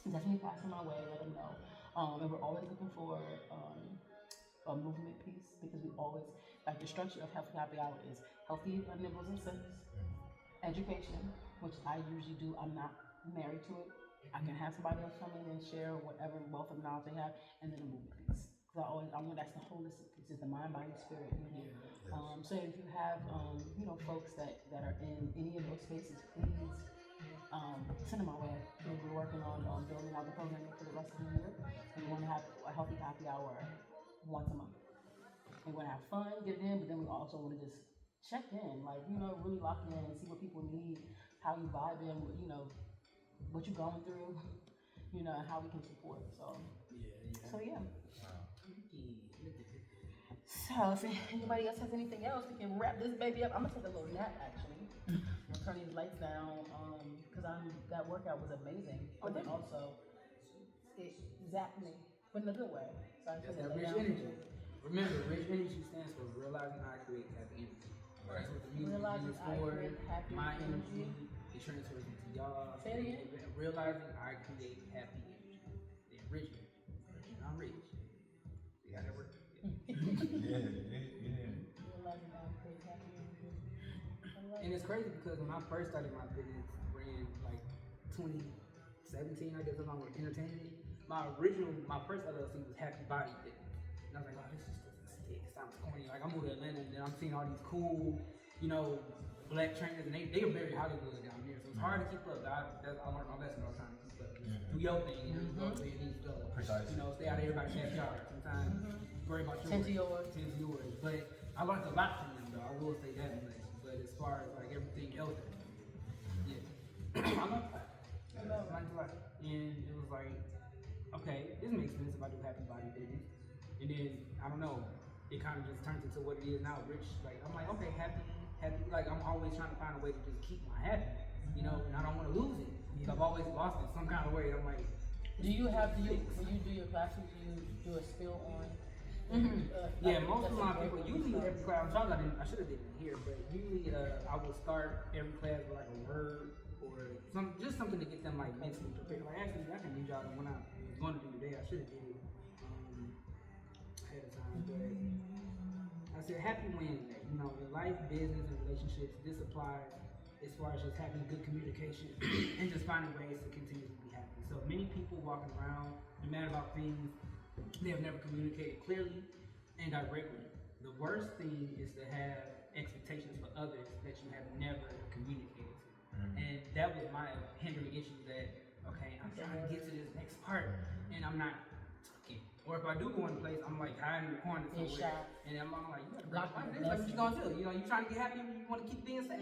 [SPEAKER 1] definitely pass them my way, let them know. And we're always looking for a movement piece, because we always, like the structure of Healthy Happy Hour is healthy nibbles and sips, education, which I usually do. I'm not married to it. I can have somebody else come in and share whatever wealth of knowledge they have, and then a movement piece. Because I know that's the holistic piece, is the mind, body, spirit. You know? So if you have, you know, folks that are in any of those spaces, please send them my way. We're working on building out the programming for the rest of the year, and we want to have a Healthy Happy Hour once a month. We want to have fun, get it in, but then we also want to just check in, like, you know, really lock in and see what people need, how you vibe in, you know, what you're going through, you know, and how we can support. So yeah. So if anybody else has anything else, we can wrap this baby up. I'm gonna take a little nap actually. I'm turning these lights down because that workout was amazing, but then also it zapped me, but in a good way. So I
[SPEAKER 3] That's
[SPEAKER 1] took a
[SPEAKER 3] that
[SPEAKER 1] lay
[SPEAKER 3] rich
[SPEAKER 1] down.
[SPEAKER 3] energy. Remember, rich energy stands for realizing I create happy energy. That's what the music
[SPEAKER 1] Realizing
[SPEAKER 3] is
[SPEAKER 1] I
[SPEAKER 3] for.
[SPEAKER 1] create happy
[SPEAKER 3] My
[SPEAKER 1] energy.
[SPEAKER 3] energy, it transfers into y'all.
[SPEAKER 1] Say it again.
[SPEAKER 3] Realizing I create happy energy. Then rich energy. And I'm rich. You gotta work.
[SPEAKER 2] Yeah.
[SPEAKER 1] Realizing I create happy energy.
[SPEAKER 3] And it's crazy because when I first started my business, ran like 2017, I guess, along with entertainment. My first LLC was Happy Body Fitness. And I was like, wow, this just doesn't stick. It sounds corny. Like, I moved to Atlanta and then I'm seeing all these cool, you know, black trainers, and they are very Hollywood down there. So it's hard to keep up. I learned my lesson. I was trying to keep up. Do your thing, you know, go where it needs to go.
[SPEAKER 2] Precisely.
[SPEAKER 3] You know, stay out of everybody's backyard. Sometimes worry about yours.
[SPEAKER 1] Tend to yours.
[SPEAKER 3] Tend to yours. But I learned a lot from them, though. I will say that much. But as far as like everything else, yeah, I love that. I liked a lot. And it was like, okay, this makes sense if I do Happy Body Fitness. And then, I don't know, it kind of just turns into what it is now, rich. Like, I'm like, okay, happy, like, I'm always trying to find a way to just keep my happiness, you know, and I don't want to lose it. Because I've always lost it some kind of way. I'm like,
[SPEAKER 1] when you do your classes, do you do a spill on?
[SPEAKER 3] Yeah, most of my people, usually every class, I should have did it here, but usually I will start every class with like a word or just something to get them like mentally prepared. Like, actually, I can read y'all when I was going to do today. I should have did it ahead of time, but I said happy Wednesday. You know, in life, business, and relationships, this applies as far as just having good communication and just finding ways to continue to be happy. So many people walking around, they're mad about things they have never communicated clearly and directly. the worst thing is to have expectations for others that you have never communicated to. And that was my hindering issue that, okay, I'm trying to get to this next part and I'm not talking. Or if I do go in a place, I'm like hiding in the corner
[SPEAKER 1] You're
[SPEAKER 3] somewhere.
[SPEAKER 1] shy.
[SPEAKER 3] And I'm like, you gotta
[SPEAKER 1] Block
[SPEAKER 3] block
[SPEAKER 1] your
[SPEAKER 3] this. Like, what you gonna do? You know, you trying to get happy, you want to keep being sad.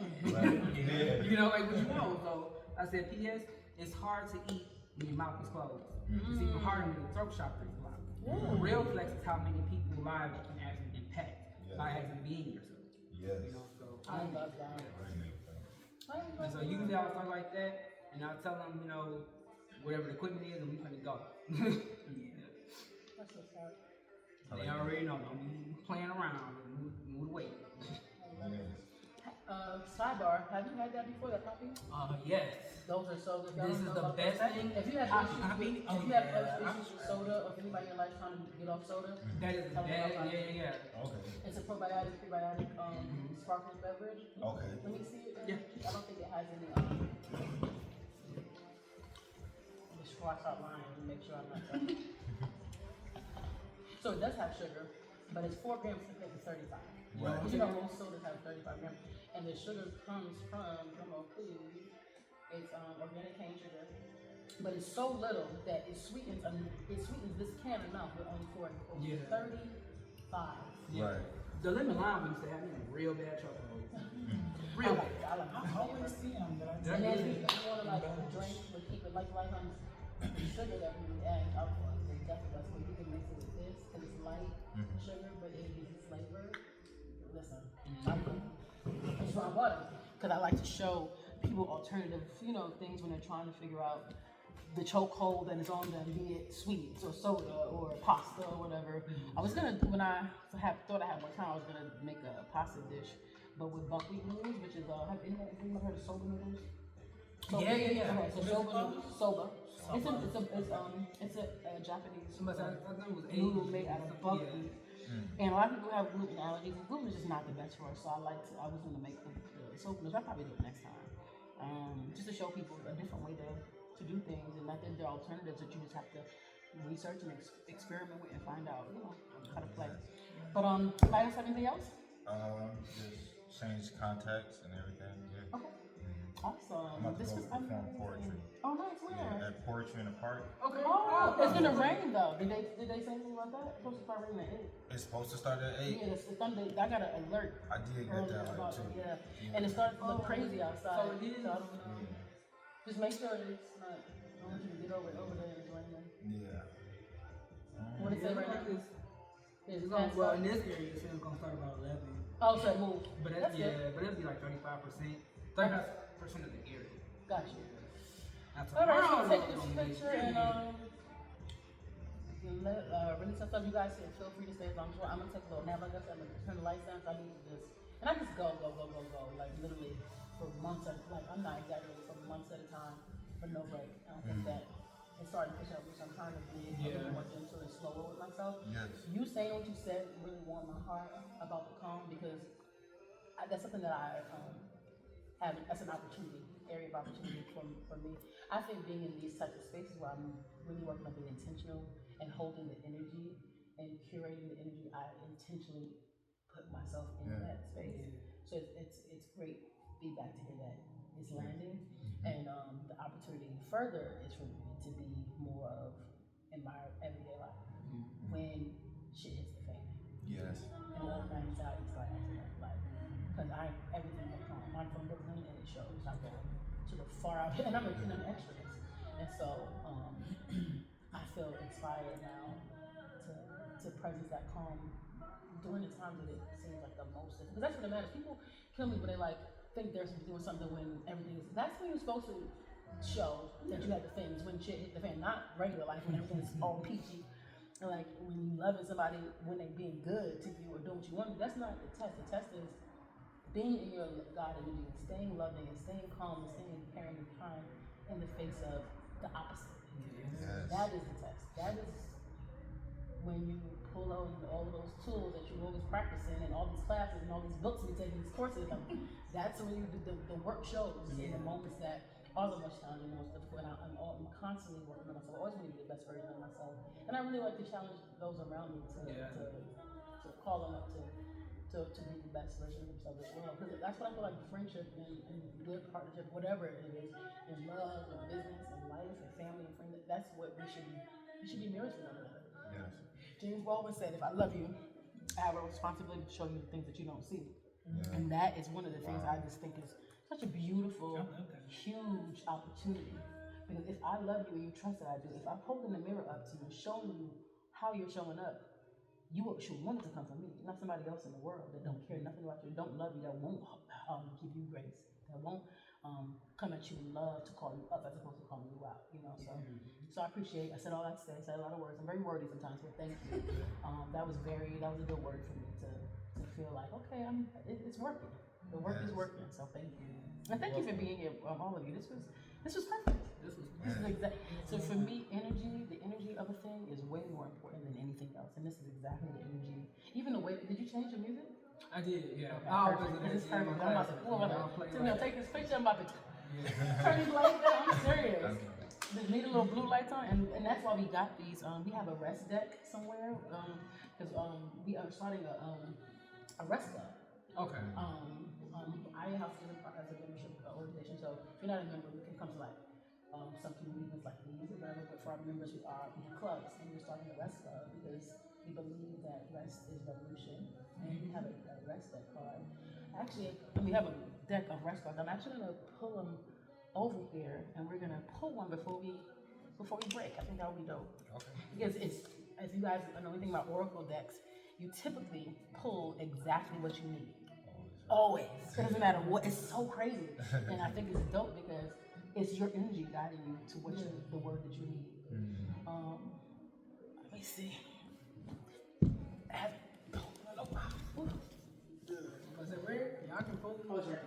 [SPEAKER 3] You know, like what you want. So I said, P.S. It's hard to eat when your mouth is closed. It's even harder when your throat chakra is blocked. The real flex is how many people's lives you can actually impact by actually being yourself.
[SPEAKER 2] Yes.
[SPEAKER 3] You know, so
[SPEAKER 1] I love that.
[SPEAKER 3] and so usually I'll start like that, and I'll tell them, you know, whatever the equipment is, and we finna go.
[SPEAKER 1] That's what's up.
[SPEAKER 3] They already know. Don't be playing around. Move weight.
[SPEAKER 1] Sidebar, have you had that before, that coffee?
[SPEAKER 3] Yes.
[SPEAKER 1] Those are so good.
[SPEAKER 3] This is the best thing.
[SPEAKER 1] If you have issues with soda, or if anybody in your life trying to get off soda,
[SPEAKER 3] That is yeah.
[SPEAKER 2] Okay.
[SPEAKER 1] it's a probiotic, prebiotic, sparkling beverage.
[SPEAKER 2] Okay.
[SPEAKER 1] Let me see it.
[SPEAKER 3] Yeah.
[SPEAKER 1] I don't think it has any. Before I start lying, to make sure I'm not. So it does have sugar, but it's 4 grams compared to 35.
[SPEAKER 2] Right.
[SPEAKER 1] You know, most sodas have 35 grams, and the sugar comes from food. It's organic cane sugar, but it's so little that it sweetens this can enough with only 35.
[SPEAKER 2] Right.
[SPEAKER 3] The lemon lime used to have me in real bad trouble. Real bad.
[SPEAKER 1] I like
[SPEAKER 4] I always see them, but I
[SPEAKER 1] And then
[SPEAKER 4] tell
[SPEAKER 1] if you want to like drink, but keep it like the sugar that we add alcohol is definitely best. But you can mix it with this because it's light sugar, but it gives it flavor. Listen, that's why I bought it because I like to show people alternative, things when they're trying to figure out the chokehold that is on them, be it sweets or soda or pasta or whatever. I was gonna, when I thought I had more time, I was gonna make a pasta dish, but with buckwheat noodles, which is have anyone heard of soba noodles? Soba?
[SPEAKER 3] Yeah.
[SPEAKER 1] Okay, so soba noodles, soba. It's a Japanese
[SPEAKER 3] But I thought it was
[SPEAKER 1] noodle
[SPEAKER 3] Asian.
[SPEAKER 1] made out of buckwheat. And a lot of people have gluten allergies. And gluten is just not the best for us. So I was going to make the soap noodles. I'll probably do it next time. Just to show people a different way to do things. And I think there are alternatives that you just have to research and experiment with and find out, how to play. But anybody else have anything else?
[SPEAKER 2] Just change contacts and everything. Yeah.
[SPEAKER 1] Okay. Awesome.
[SPEAKER 2] I'm about to go perform
[SPEAKER 1] amazing.
[SPEAKER 2] poetry.
[SPEAKER 1] Oh, nice. Where?
[SPEAKER 2] Yeah, at Poetry in the Park.
[SPEAKER 3] Okay.
[SPEAKER 1] Oh, it's gonna rain though. Did they say anything about that? It's supposed to start raining at 8.
[SPEAKER 2] It's supposed to start at 8.
[SPEAKER 1] Yeah, the thunder. I got an alert.
[SPEAKER 2] I did get
[SPEAKER 1] earlier
[SPEAKER 2] that
[SPEAKER 1] about
[SPEAKER 2] too.
[SPEAKER 1] it, yeah. And it started to look crazy outside.
[SPEAKER 3] So it is?
[SPEAKER 1] I don't know. Just make sure it's not. I don't want you to get over there and it's raining.
[SPEAKER 2] Yeah.
[SPEAKER 1] What is it right now?
[SPEAKER 3] It's gonna, well, in this area, it's gonna start about 11.
[SPEAKER 1] Oh, so it moved.
[SPEAKER 3] But
[SPEAKER 1] That's good.
[SPEAKER 3] but it'll be like 35%. 35% of the area.
[SPEAKER 1] Gotcha.
[SPEAKER 3] That's
[SPEAKER 1] All right,
[SPEAKER 3] tomorrow,
[SPEAKER 1] so take
[SPEAKER 3] it's
[SPEAKER 1] this
[SPEAKER 3] gonna be
[SPEAKER 1] picture and
[SPEAKER 3] crazy.
[SPEAKER 1] release some stuff. You guys can feel free to stay as long as you want. I'm gonna take a little nap. Like I said, I'm gonna turn the lights down. So I need to and I just go, like literally for months. I'm not exaggerating, for months at a time, for no break. I don't think that it's starting to push up, which I'm trying to be a little more gentle and slower with myself.
[SPEAKER 2] Yes.
[SPEAKER 1] You saying what you said really warmed my heart about the calm because that's something that I have as an opportunity, area of opportunity for me. I think being in these types of spaces where I'm really working on being intentional and holding the energy and curating the energy, I intentionally put myself in that space. So it's great feedback to hear that it's landing, and the opportunity further is for me to be more of in my everyday life when shit hits the fan.
[SPEAKER 2] Yes.
[SPEAKER 1] And all my anxiety starts like, because everything will come. I'm from Brooklyn and it shows. I go to the far out, and I'm an extrovert, and so I feel inspired now to presence that calm during the times that it seems like the most. Because that's what it matters. People kill me when they think they're doing something when everything is. That's when you're supposed to show that you have the things when shit hit the fan, not regular life when everything is all peachy. And like when you loving somebody when they being good to you or doing what you want. That's not the test. The test is being in your God energy, and staying loving and staying calm and staying caring and kind in the face of the opposite.
[SPEAKER 2] Yes.
[SPEAKER 1] That is the test. That is when you pull out all of those tools that you're always practicing and all these classes and all these books and you take these courses. That's when you do the work shows in the moments that are the most challenging, most difficult. And I'm constantly working on myself. I always want to be the best version of myself. And I really like to challenge those around me to call them up to be the best version of themselves as well. Because that's what I feel like friendship and good partnership, whatever it is, in love, in business, in life, in family, and friends, that's what we should be. We should be mirrors for one another.
[SPEAKER 2] Yes.
[SPEAKER 1] James Baldwin said, if I love you, I have a responsibility to show you the things that you don't see.
[SPEAKER 2] Yeah.
[SPEAKER 1] And that is one of the things I just think is such a beautiful,
[SPEAKER 4] I love that.
[SPEAKER 1] huge opportunity. Because if I love you and you trust that I do, if I'm holding the mirror up to you and showing you how you're showing up, you should want it to come from me, not somebody else in the world that don't care nothing about you, that don't love you, that won't give you grace, that won't come at you in love to call you up as opposed to calling you out, you know. So I appreciate. I said all that to say. I said a lot of words. I'm very wordy sometimes, but thank you. That was a good word for me to feel like okay, it's working. The work is working. So thank you, and thank you for being here, all of you. This was perfect. This is exact. So for me, the energy of a thing is way more important than anything else, and this is exactly the energy. Even the way. Did you change your music?
[SPEAKER 3] I did, yeah.
[SPEAKER 1] Okay, perfect. This is perfect. I'm about to take this picture. I'm about to turn these lights down. I'm serious. Just need a little blue lights on, and that's why we got these. We have a rest deck somewhere, because we are starting a rest club.
[SPEAKER 3] Okay.
[SPEAKER 1] IA House is a membership organization, so if you're not a member, you can come to like some community events like these or whatever. But for our members, we have clubs, and we're starting a rest club because we believe that rest is revolution, and we have a rest deck card. Actually, we have a deck of rest cards. I'm actually gonna pull them over here, and we're gonna pull one before we break. I think that would be dope.
[SPEAKER 2] Okay.
[SPEAKER 1] Because it's, if you guys know anything about Oracle decks, you typically pull exactly what you need. Always. It doesn't matter what. It's so crazy, and I think it's dope because it's your energy guiding you to what the word that you need. Let me see. I haven't pulled it in a while.
[SPEAKER 3] Was it weird? Y'all can pull them.
[SPEAKER 1] Oh, sure.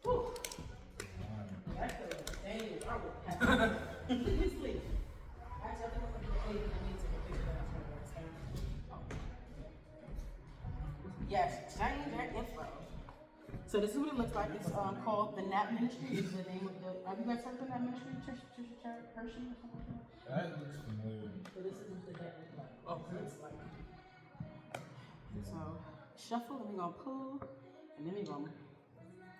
[SPEAKER 1] Oh. That's a dang. I would have to sleep. Actually, I think I'm gonna I need to take a picture of that. Yes, change that info. So this is what it looks like. It's called the Nap Ministry. Is the name of the. Have you guys heard of the Nap Ministry? Trisha Hershey or something like that?
[SPEAKER 2] That looks familiar.
[SPEAKER 1] So this is what the deck looks like.
[SPEAKER 3] Oh,
[SPEAKER 1] It's like. So shuffle, and we're gonna pull, and then we're gonna.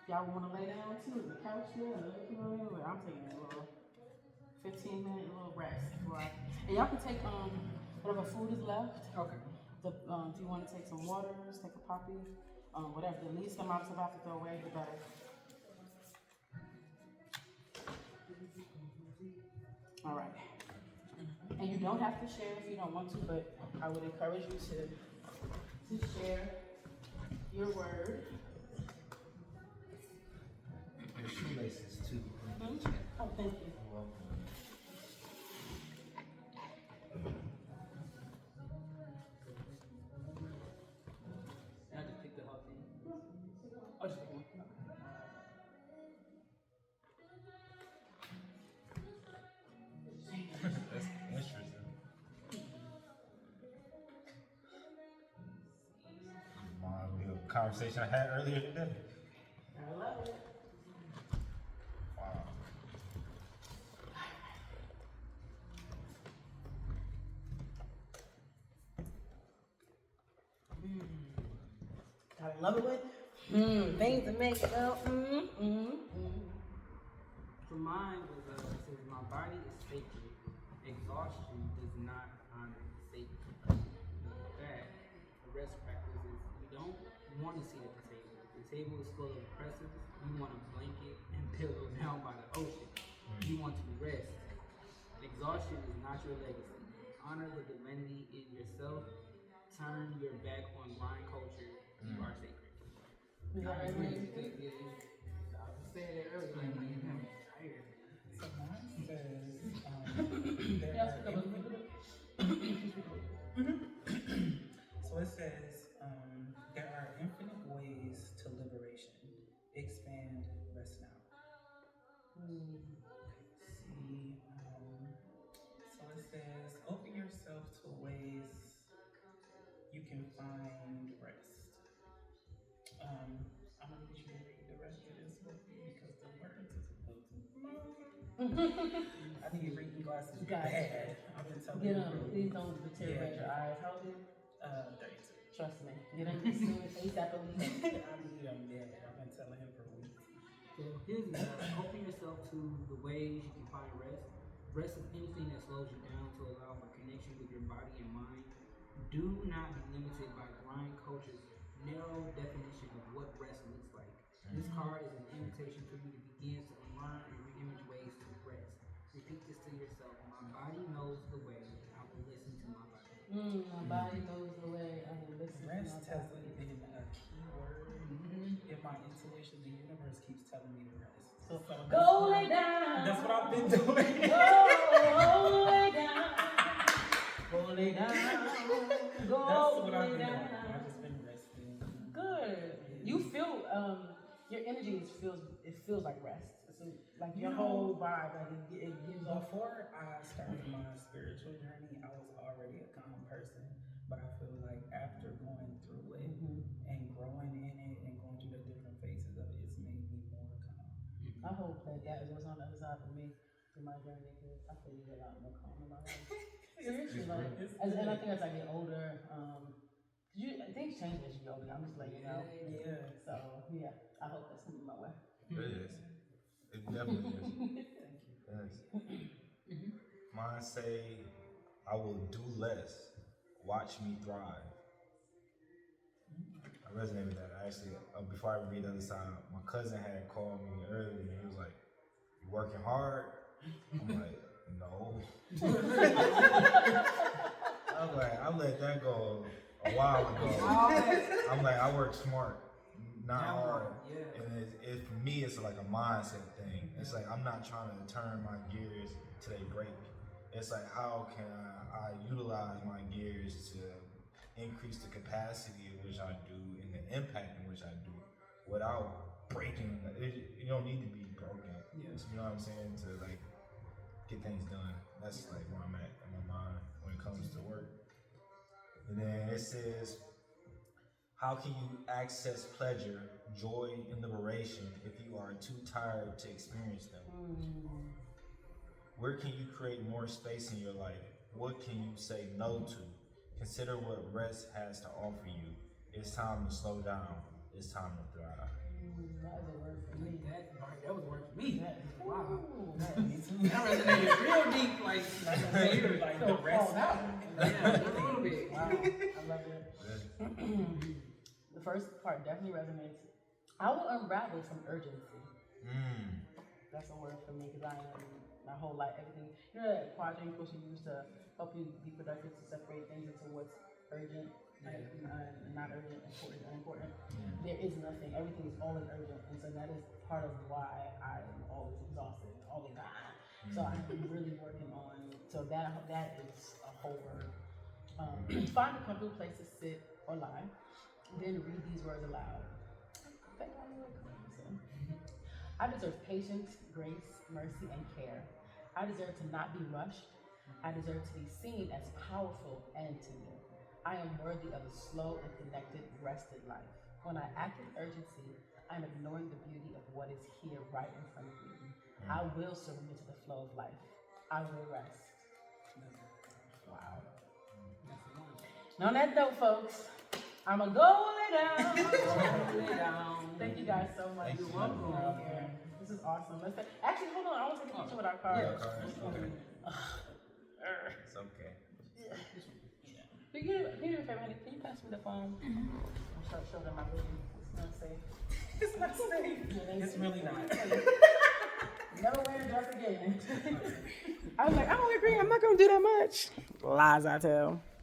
[SPEAKER 1] Y'all wanna lay down too? The couch there, and you know, I'm taking a little 15-minute little rest. Right. And y'all can take whatever food is left.
[SPEAKER 3] Okay.
[SPEAKER 1] If you want to take some waters, take a poppy, whatever. The least amount of about to throw away, the better. All right. And you don't have to share if you don't want to, but I would encourage you to share your word.
[SPEAKER 2] Your shoelaces too.
[SPEAKER 1] Oh, thank you.
[SPEAKER 2] You're welcome.
[SPEAKER 3] I just picked the whole thing. Oh, just pick one.
[SPEAKER 2] That's interesting. Reminds me of a conversation I had earlier today.
[SPEAKER 1] I love it.
[SPEAKER 2] Wow.
[SPEAKER 1] I love it with things to make it go.
[SPEAKER 3] So mine was says my body is sacred. Exhaustion does not honor sacred. That the rest practice is you don't want to sit at the table. The table is full of oppressors. You want a blanket and pillow down by the ocean. You want to rest. Exhaustion is not your legacy. Honor the divinity in yourself. Turn your back on blind culture. You are sacred. I agree. I was saying that earlier. Like, man, I'm tired.
[SPEAKER 4] So mine says, there are so it says, there are infinite ways to liberation. Expand, rest now. See, so it says, open yourself to ways you can find rest. I'm gonna let you read the rest of this book because the words is a little too I need reading glasses bad. I've been telling
[SPEAKER 1] You
[SPEAKER 4] you.
[SPEAKER 1] know, please don't deteriorate your eyes. How old are you?
[SPEAKER 4] 32.
[SPEAKER 1] Trust me. Get in as soon as ASAP.
[SPEAKER 4] I'm dead. I've been telling him for weeks.
[SPEAKER 3] So here's another. Open yourself to the ways you can find rest. Rest is anything that slows you down to allow for connection with your body and mind. Do not be limited by grind culture's narrow definition of what rest looks like. This card is an invitation for you to begin to unlearn and reimage ways to rest. Repeat this to yourself. My body knows the way. I will listen to my body.
[SPEAKER 1] My body knows the way. I will listen to my
[SPEAKER 4] Rest has
[SPEAKER 1] body.
[SPEAKER 4] been a key word in my intuition. The universe keeps telling me to rest.
[SPEAKER 1] So,
[SPEAKER 4] that's
[SPEAKER 1] go
[SPEAKER 4] what
[SPEAKER 1] lay down.
[SPEAKER 4] That's what I've been doing.
[SPEAKER 1] Go lay down. Go lay down. Go
[SPEAKER 4] That's what I've
[SPEAKER 1] lay
[SPEAKER 4] been doing.
[SPEAKER 1] down.
[SPEAKER 4] I've just been resting.
[SPEAKER 1] Good. You feel your energy feels like rest. It's like your
[SPEAKER 4] You know,
[SPEAKER 1] whole vibe, like it gives off.
[SPEAKER 4] Before I started my spiritual journey, I was already a calm person. But I feel like after going through it and growing in it and going through the different phases of it, it's made me more calm.
[SPEAKER 1] I hope that was on the other side for me through my journey because I feel a lot more calm in my life. Seriously, like, and I think as I get older, things change as you get older. I'm just letting you know.
[SPEAKER 4] Yeah.
[SPEAKER 1] So yeah, I hope that's coming my way.
[SPEAKER 2] It is. It definitely is.
[SPEAKER 4] Thank you.
[SPEAKER 2] Yes. Mine say, I will do less. Watch me thrive. I resonate with that. Actually, before I read the other side, my cousin had called me earlier and he was like, "You working hard?" I'm like, "No." I'm like, I let that go a while ago. I'm like, I work smart, not hard.
[SPEAKER 3] Yeah.
[SPEAKER 2] And it for me, it's like a mindset thing. It's like I'm not trying to turn my gears till they break. It's like, how can I utilize my gears to increase the capacity in which I do and the impact in which I do without breaking. You don't need to be broken.
[SPEAKER 3] Yes.
[SPEAKER 2] You know what I'm saying? To like get things done. That's like where I'm at in my mind when it comes to work. And then it says, how can you access pleasure, joy, and liberation if you are too tired to experience them? Where can you create more space in your life? What can you say no to? Consider what rest has to offer you. It's time to slow down. It's time to thrive.
[SPEAKER 1] That is a word for me.
[SPEAKER 3] That was a word for me. Wow.
[SPEAKER 4] Me too.
[SPEAKER 3] That resonated real deep, like
[SPEAKER 4] Like the rest.
[SPEAKER 3] yeah, a little bit.
[SPEAKER 1] Wow, I love it. The first part definitely resonates. I will unravel from urgency. That's a word for me because I am my whole life, everything. You know that quadrant course you use to help you be productive, to separate things into what's urgent, like, not urgent, important, unimportant. There is nothing. Everything is always urgent, and so that is part of why I am always exhausted, always So I'm really working on. So that is a whole word. Find a comfortable place to sit or lie. Then read these words aloud. I deserve patience, grace, mercy, and care. I deserve to not be rushed. I deserve to be seen as powerful and intimate. I am worthy of a slow and connected, rested life. When I act with urgency, I'm ignoring the beauty of what is here right in front of me. I will surrender to the flow of life. I will rest. Wow. And on that note, folks, I'm going to go lay down. Thank you guys so much.
[SPEAKER 2] You're
[SPEAKER 3] welcome.
[SPEAKER 1] for being here. This is awesome. Actually, hold on. I want to take a picture with our card.
[SPEAKER 2] Yeah, cards. Okay. It's okay.
[SPEAKER 1] Can you do me a favor, honey? Can you pass me the phone? I'll show them my baby. It's not safe.
[SPEAKER 4] It's not safe. It's really not.
[SPEAKER 1] Never wear a dress again. I was like, I don't agree. I'm not going to do that much. Lies I tell.